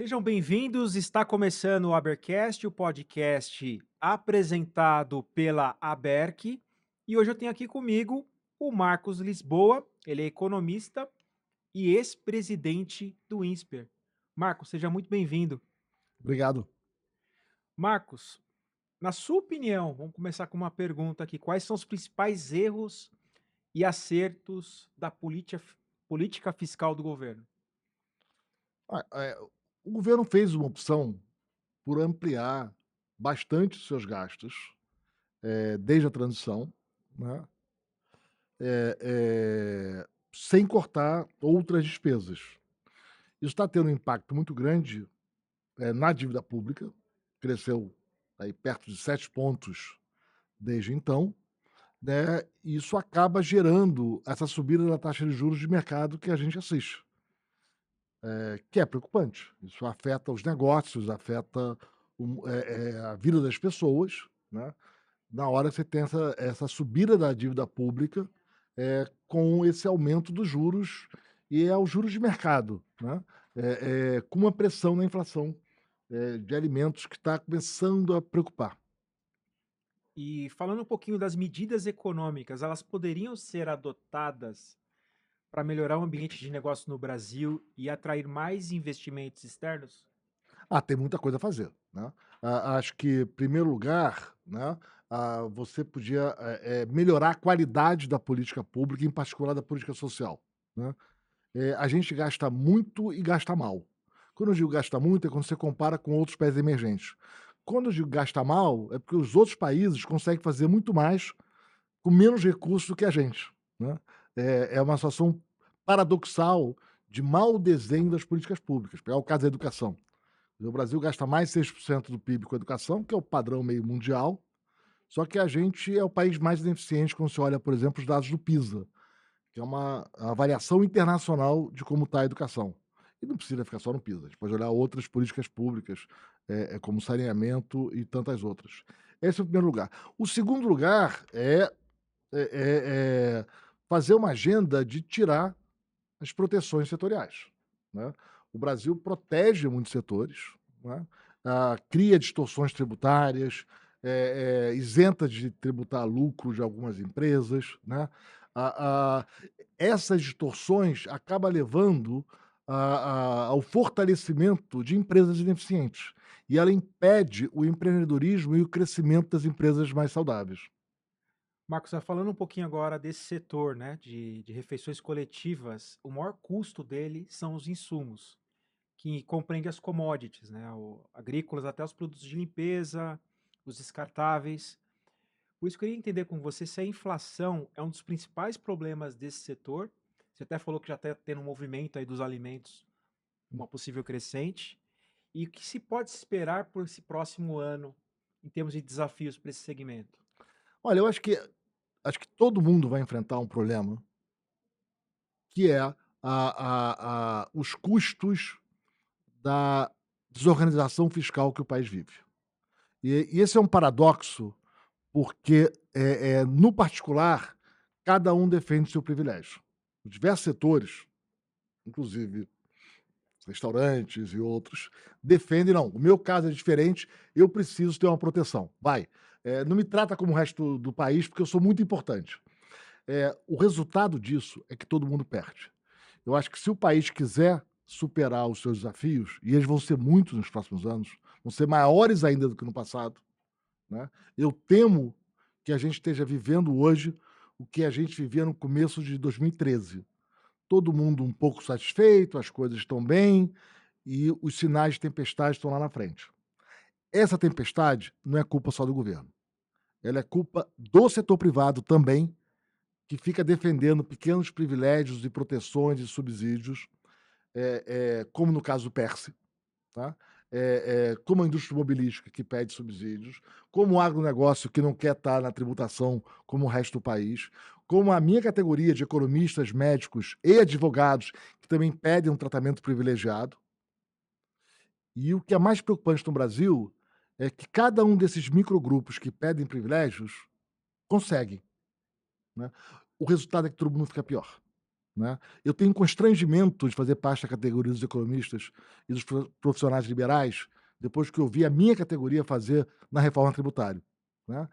Sejam bem-vindos, está começando o Habercast, o podcast apresentado pela Aberc. E hoje eu tenho aqui comigo o Marcos Lisboa, ele é economista e ex-presidente do INSPER. Marcos, seja muito bem-vindo. Obrigado. Marcos, na sua opinião, vamos começar com uma pergunta aqui: quais são os principais erros e acertos da política fiscal do governo? Ah, o governo fez uma opção por ampliar bastante os seus gastos, desde a transição, né, sem cortar outras despesas. Isso está tendo um impacto muito grande, na dívida pública, cresceu aí perto de 7 pontos desde então, né, e isso acaba gerando essa subida da taxa de juros de mercado que a gente assiste. Que é preocupante. Isso afeta os negócios, afeta a vida das pessoas, né, na hora que você tem essa subida da dívida pública, com esse aumento dos juros, e é os juros de mercado, né, com uma pressão na inflação, de alimentos que está começando a preocupar. E falando um pouquinho das medidas econômicas, elas poderiam ser adotadas para melhorar o ambiente de negócio no Brasil e atrair mais investimentos externos? Ah, tem muita coisa a fazer, né. Acho que, em primeiro lugar, né, você podia, melhorar a qualidade da política pública, em particular da política social, né. A gente gasta muito e gasta mal. Quando eu digo gasta muito, é quando você compara com outros países emergentes. Quando eu digo gasta mal, é porque os outros países conseguem fazer muito mais com menos recursos do que a gente, né. É uma situação paradoxal de mau desenho das políticas públicas. Pegar o caso da educação. O Brasil gasta mais de 6% do PIB com educação, que é o padrão meio mundial, só que a gente é o país mais ineficiente quando você olha, por exemplo, os dados do PISA, que é uma avaliação internacional de como está a educação. E não precisa ficar só no PISA, a gente pode olhar outras políticas públicas, como saneamento e tantas outras. Esse é o primeiro lugar. O segundo lugar é fazer uma agenda de tirar as proteções setoriais, né. O Brasil protege muitos setores, né, cria distorções tributárias, isenta de tributar lucro de algumas empresas, né. A a Essas distorções acaba levando ao fortalecimento de empresas ineficientes, e ela impede o empreendedorismo e o crescimento das empresas mais saudáveis. Marcos, falando um pouquinho agora desse setor, né, de refeições coletivas, o maior custo dele são os insumos, que compreende as commodities, né, agrícolas até os produtos de limpeza, os descartáveis. Por isso, eu queria entender com você se a inflação é um dos principais problemas desse setor. Você até falou que já está tendo um movimento aí dos alimentos, uma possível crescente. E o que se pode esperar por esse próximo ano, em termos de desafios para esse segmento? Olha, eu acho que todo mundo vai enfrentar um problema, que é os custos da desorganização fiscal que o país vive. E esse é um paradoxo, porque, no particular, cada um defende seu privilégio. Diversos setores, inclusive restaurantes e outros, defendem: "Não, o meu caso é diferente, eu preciso ter uma proteção. Vai, não me trata como o resto do país, porque eu sou muito importante". O resultado disso é que todo mundo perde. Eu acho que, se o país quiser superar os seus desafios, e eles vão ser muitos nos próximos anos, vão ser maiores ainda do que no passado, né, eu temo que a gente esteja vivendo hoje o que a gente vivia no começo de 2013. Todo mundo um pouco satisfeito, as coisas estão bem e os sinais de tempestade estão lá na frente. Essa tempestade não é culpa só do governo, ela é culpa do setor privado também, que fica defendendo pequenos privilégios e proteções e subsídios, como no caso do Perse, tá? Como a indústria automobilística, que pede subsídios, como o agronegócio, que não quer estar na tributação como o resto do país, como a minha categoria de economistas, médicos e advogados, que também pedem um tratamento privilegiado. E o que é mais preocupante no Brasil é que cada um desses microgrupos que pedem privilégios consegue, né? O resultado é que todo mundo fica pior. né? Eu tenho constrangimento de fazer parte da categoria dos economistas e dos profissionais liberais, depois que eu vi a minha categoria fazer na reforma tributária, né?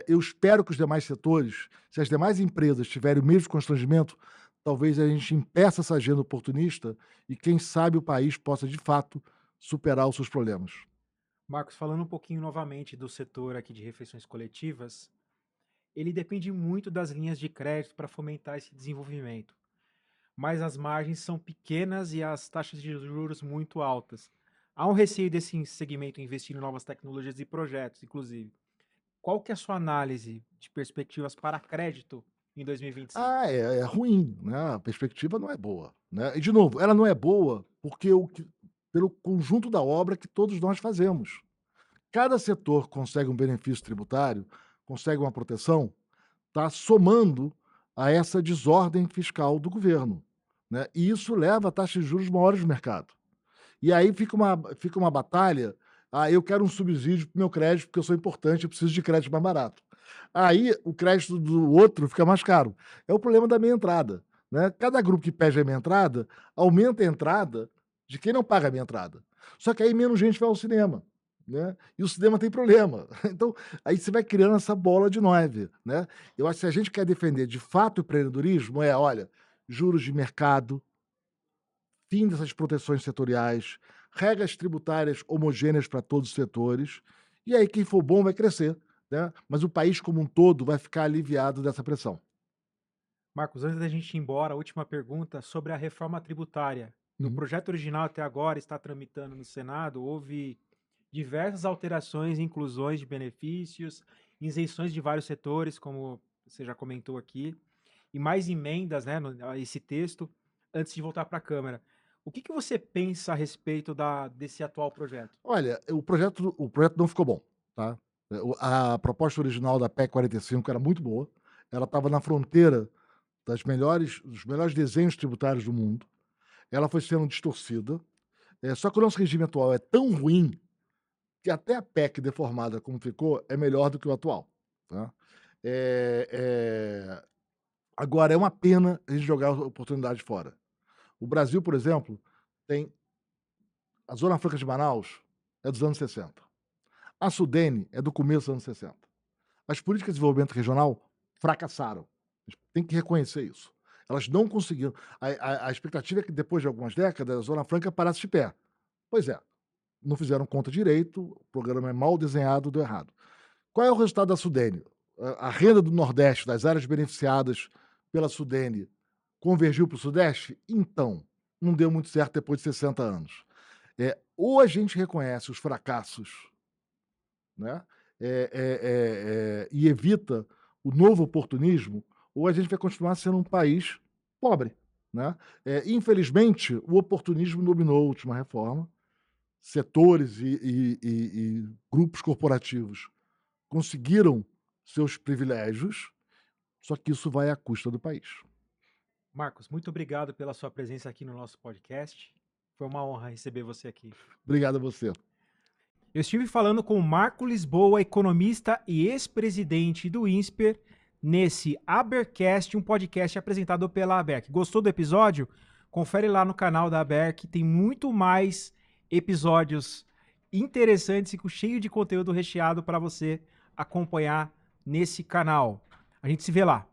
Eu espero que os demais setores, se as demais empresas tiverem o mesmo constrangimento, talvez a gente impeça essa agenda oportunista e, quem sabe, o país possa, de fato, superar os seus problemas. Marcos, falando um pouquinho novamente do setor aqui de refeições coletivas, ele depende muito das linhas de crédito para fomentar esse desenvolvimento, mas as margens são pequenas e as taxas de juros muito altas. Há um receio desse segmento investir em novas tecnologias e projetos, inclusive. Qual que é a sua análise de perspectivas para crédito em 2025? É ruim, né, a perspectiva não é boa, né. E, de novo, ela não é boa porque pelo conjunto da obra que todos nós fazemos. Cada setor consegue um benefício tributário, consegue uma proteção, está somando a essa desordem fiscal do governo, né, e isso leva a taxas de juros maiores do mercado. E aí fica uma batalha: "Ah, eu quero um subsídio para o meu crédito, porque eu sou importante, eu preciso de crédito mais barato". Aí o crédito do outro fica mais caro. É o problema da meia entrada, né. Cada grupo que pede a meia entrada, aumenta a entrada de quem não paga a meia entrada. Só que aí menos gente vai ao cinema, né, e o cinema tem problema. Então, aí você vai criando essa bola de neve, né. Eu acho que se a gente quer defender de fato o empreendedorismo, olha, juros de mercado, fim dessas proteções setoriais, regras tributárias homogêneas para todos os setores, e aí quem for bom vai crescer, né, mas o país como um todo vai ficar aliviado dessa pressão. Marcos, antes da gente ir embora, a última pergunta sobre a reforma tributária. Do Uhum. projeto original até agora está tramitando no Senado, houve diversas alterações e inclusões de benefícios, isenções de vários setores, como você já comentou aqui, e mais emendas, né, a esse texto, antes de voltar para a Câmara. O que que você pensa a respeito desse atual projeto? Olha, o projeto não ficou bom, tá. A proposta original da PEC 45 era muito boa, ela estava na fronteira dos melhores desenhos tributários do mundo, ela foi sendo distorcida, só que o nosso regime atual é tão ruim que até a PEC deformada como ficou, é melhor do que o atual, tá. Eh eh, Agora é uma pena a gente jogar a oportunidade fora. O Brasil, por exemplo, tem a Zona Franca de Manaus é dos anos 60. A Sudene é do começo dos anos 60. As políticas de desenvolvimento regional fracassaram. A gente tem que reconhecer isso. Elas não conseguiram. A expectativa é que depois de algumas décadas a Zona Franca parasse de pé. Pois é, não fizeram conta direito, o programa é mal desenhado, deu errado. Qual é o resultado da Sudene? A renda do Nordeste, das áreas beneficiadas pela Sudene, convergiu para o Sudeste? Então, não deu muito certo depois de 60 anos. Ou a gente reconhece os fracassos, né, e evita o novo oportunismo, ou a gente vai continuar sendo um país pobre, né. Infelizmente, o oportunismo dominou a última reforma, setores e grupos corporativos conseguiram seus privilégios, só que isso vai à custa do país. Marcos, muito obrigado pela sua presença aqui no nosso podcast. Foi uma honra receber você aqui. Obrigado a você. Eu estive falando com o Marco Lisboa, economista e ex-presidente do INSPER, nesse Abercast, um podcast apresentado pela Aberc. Gostou do episódio? Confere lá no canal da Aberc, tem muito mais episódios interessantes e cheio de conteúdo recheado para você acompanhar nesse canal. A gente se vê lá.